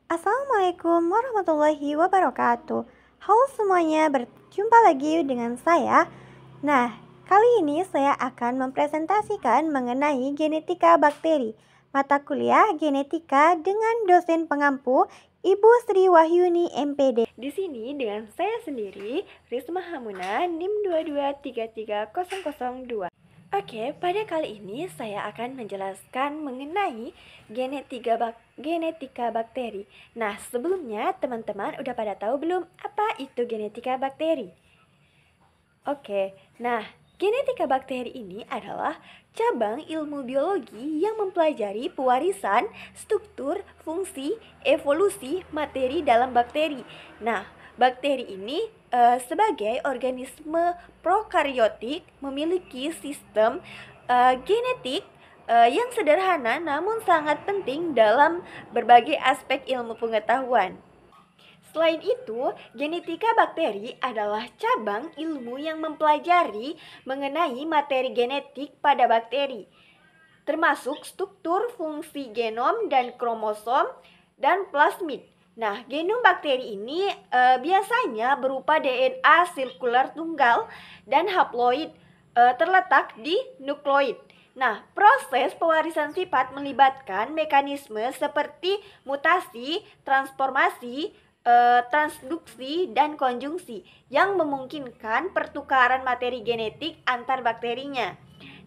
Assalamualaikum warahmatullahi wabarakatuh. Halo semuanya, berjumpa lagi dengan saya. Nah, kali ini saya akan mempresentasikan mengenai genetika bakteri. Mata kuliah genetika dengan dosen pengampu Ibu Sri Wahyuni MPD. Di sini dengan saya sendiri, Risma Hamuna, NIM 2233002. Oke, pada kali ini saya akan menjelaskan mengenai genetika bakteri. Nah, sebelumnya teman-teman udah pada tahu belum apa itu genetika bakteri? Oke, nah genetika bakteri ini adalah cabang ilmu biologi yang mempelajari pewarisan, struktur, fungsi, evolusi materi dalam bakteri. Nah, bakteri ini sebagai organisme prokaryotik memiliki sistem genetik yang sederhana namun sangat penting dalam berbagai aspek ilmu pengetahuan. Selain itu, genetika bakteri adalah cabang ilmu yang mempelajari mengenai materi genetik pada bakteri, termasuk struktur, fungsi genom dan kromosom dan plasmid. Nah, genom bakteri ini biasanya berupa DNA sirkular tunggal dan haploid terletak di nukleoid. Nah, proses pewarisan sifat melibatkan mekanisme seperti mutasi, transformasi, transduksi, dan konjungsi yang memungkinkan pertukaran materi genetik antar bakterinya.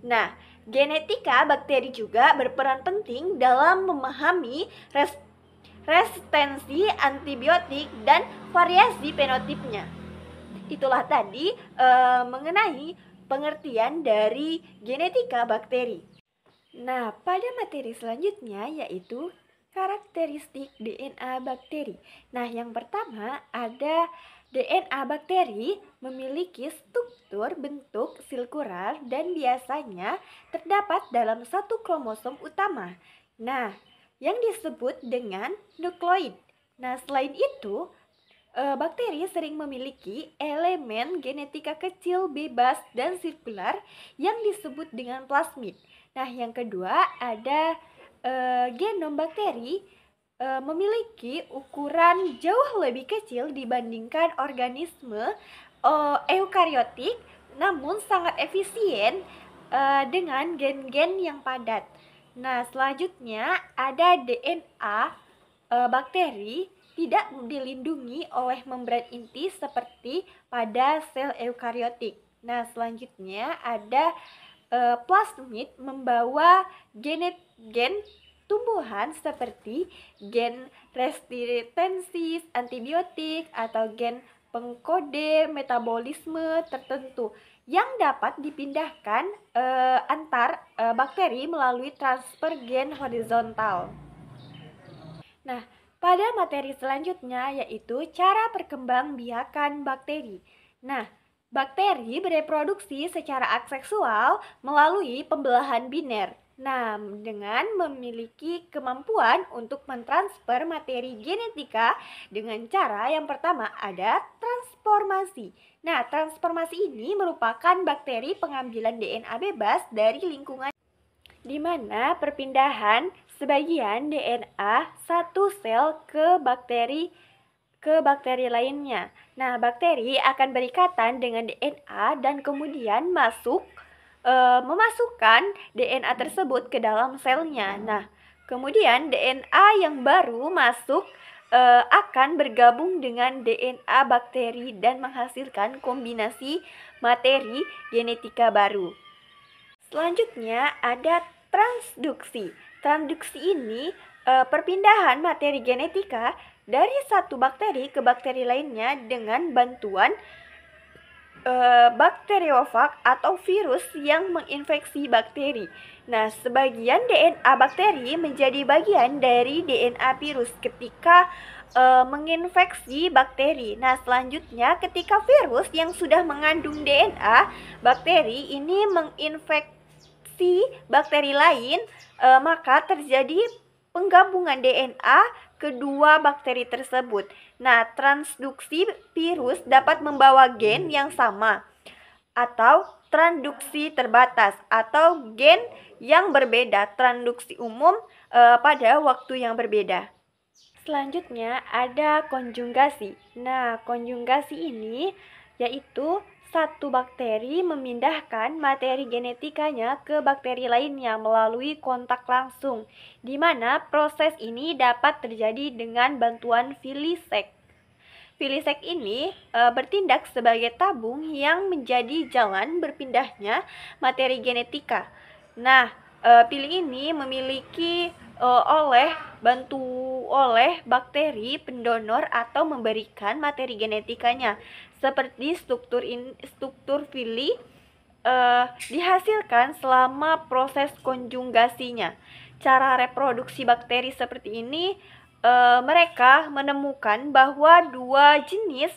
Nah, genetika bakteri juga berperan penting dalam memahami resistensi antibiotik dan variasi fenotipnya. Itulah tadi mengenai pengertian dari genetika bakteri. Nah, pada materi selanjutnya yaitu karakteristik DNA bakteri. Nah, yang pertama ada DNA bakteri memiliki struktur bentuk sirkular dan biasanya terdapat dalam satu kromosom utama. Nah, yang disebut dengan nukleoid. Nah, selain itu, bakteri sering memiliki elemen genetika kecil, bebas, dan sirkular yang disebut dengan plasmid. Nah, yang kedua ada genom bakteri memiliki ukuran jauh lebih kecil dibandingkan organisme eukariotik, namun sangat efisien dengan gen-gen yang padat. Nah, selanjutnya ada DNA bakteri tidak dilindungi oleh membran inti seperti pada sel eukariotik. Nah, selanjutnya ada plasmid membawa gen tumbuhan seperti gen resistensi antibiotik atau gen pengkode metabolisme tertentu yang dapat dipindahkan antar bakteri melalui transfer gen horizontal. Nah, pada materi selanjutnya yaitu cara perkembangbiakan bakteri. Nah, bakteri bereproduksi secara aseksual melalui pembelahan biner. Nah, dengan memiliki kemampuan untuk mentransfer materi genetika dengan cara yang pertama ada transformasi. Nah, transformasi ini merupakan bakteri pengambilan DNA bebas dari lingkungan di mana perpindahan sebagian DNA satu sel ke bakteri lainnya. Nah, bakteri akan berikatan dengan DNA dan kemudian memasukkan DNA tersebut ke dalam selnya. Nah, kemudian DNA yang baru masuk akan bergabung dengan DNA bakteri dan menghasilkan kombinasi materi genetika baru. Selanjutnya ada transduksi. Transduksi ini perpindahan materi genetika dari satu bakteri ke bakteri lainnya dengan bantuan bakteriofag atau virus yang menginfeksi bakteri. Nah, sebagian DNA bakteri menjadi bagian dari DNA virus ketika menginfeksi bakteri. Nah, selanjutnya ketika virus yang sudah mengandung DNA bakteri ini menginfeksi bakteri lain, maka terjadi penggabungan DNA kedua bakteri tersebut. Nah, transduksi virus dapat membawa gen yang sama atau transduksi terbatas atau gen yang berbeda, transduksi umum pada waktu yang berbeda. Selanjutnya ada konjugasi. Nah, konjugasi ini yaitu satu bakteri memindahkan materi genetikanya ke bakteri lainnya melalui kontak langsung, di mana proses ini dapat terjadi dengan bantuan filisek. Filisek ini bertindak sebagai tabung yang menjadi jalan berpindahnya materi genetika. Nah, pili ini memiliki oleh bakteri pendonor atau memberikan materi genetikanya. Seperti struktur pili dihasilkan selama proses konjugasinya. Cara reproduksi bakteri seperti ini, mereka menemukan bahwa dua jenis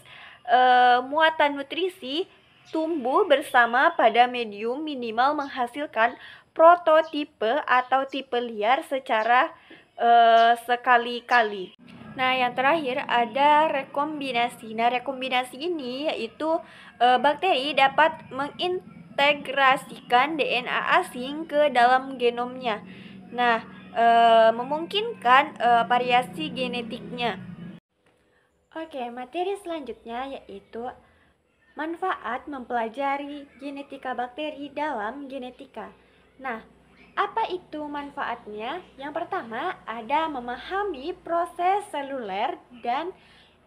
muatan nutrisi tumbuh bersama pada medium minimal menghasilkan prototipe atau tipe liar secara sekali-kali. Nah, yang terakhir ada rekombinasi. Nah, rekombinasi ini yaitu bakteri dapat mengintegrasikan DNA asing ke dalam genomnya. Nah, memungkinkan variasi genetiknya. Oke, materi selanjutnya yaitu manfaat mempelajari genetika bakteri dalam genetika. Nah, apa itu manfaatnya? Yang pertama, ada memahami proses seluler dan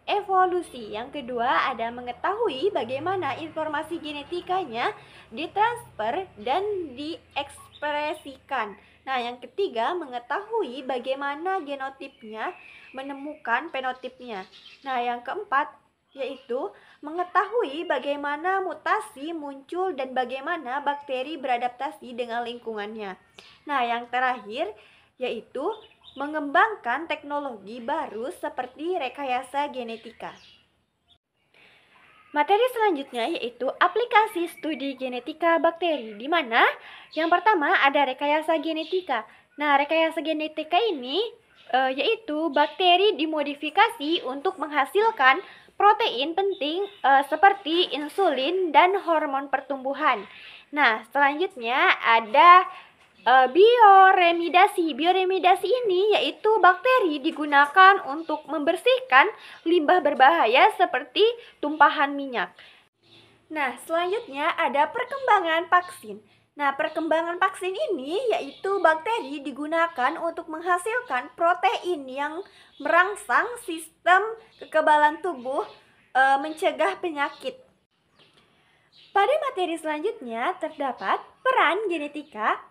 evolusi. Yang kedua, ada mengetahui bagaimana informasi genetikanya ditransfer dan diekspresikan. Nah, yang ketiga, mengetahui bagaimana genotipnya menemukan fenotipnya. Nah, yang keempat, yaitu mengetahui bagaimana mutasi muncul dan bagaimana bakteri beradaptasi dengan lingkungannya. Nah, yang terakhir yaitu mengembangkan teknologi baru seperti rekayasa genetika. Materi selanjutnya yaitu aplikasi studi genetika bakteri, di mana yang pertama ada rekayasa genetika. Nah, rekayasa genetika ini yaitu bakteri dimodifikasi untuk menghasilkan protein penting seperti insulin dan hormon pertumbuhan. Nah, selanjutnya ada bioremidasi. Bioremidasi ini yaitu bakteri digunakan untuk membersihkan limbah berbahaya seperti tumpahan minyak. Nah, selanjutnya ada perkembangan vaksin. Nah, perkembangan vaksin ini yaitu bakteri digunakan untuk menghasilkan protein yang merangsang sistem kekebalan tubuh mencegah penyakit. Pada materi selanjutnya terdapat peran genetika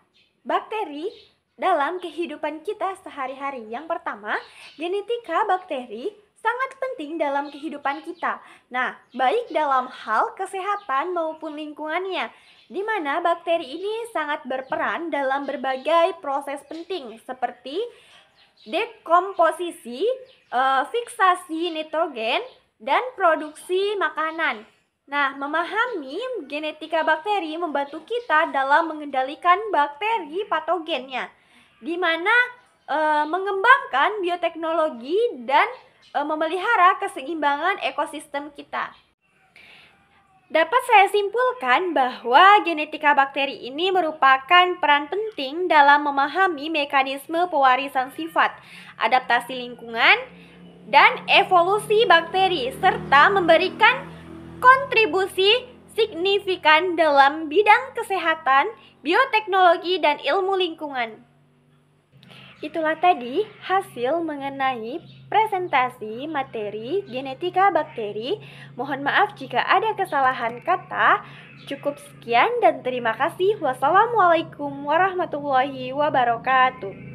bakteri dalam kehidupan kita sehari-hari. Yang pertama, genetika bakteri sangat penting dalam kehidupan kita. Nah, baik dalam hal kesehatan maupun lingkungannya, di mana bakteri ini sangat berperan dalam berbagai proses penting seperti dekomposisi, fiksasi nitrogen, dan produksi makanan. Nah, memahami genetika bakteri membantu kita dalam mengendalikan bakteri patogennya, di mana mengembangkan bioteknologi dan memelihara keseimbangan ekosistem kita. Dapat saya simpulkan bahwa genetika bakteri ini merupakan peran penting dalam memahami mekanisme pewarisan sifat, adaptasi lingkungan, dan evolusi bakteri, serta memberikan kontribusi signifikan dalam bidang kesehatan, bioteknologi, dan ilmu lingkungan. Itulah tadi hasil mengenai presentasi materi genetika bakteri. Mohon maaf jika ada kesalahan kata. Cukup sekian dan terima kasih. Wassalamualaikum warahmatullahi wabarakatuh.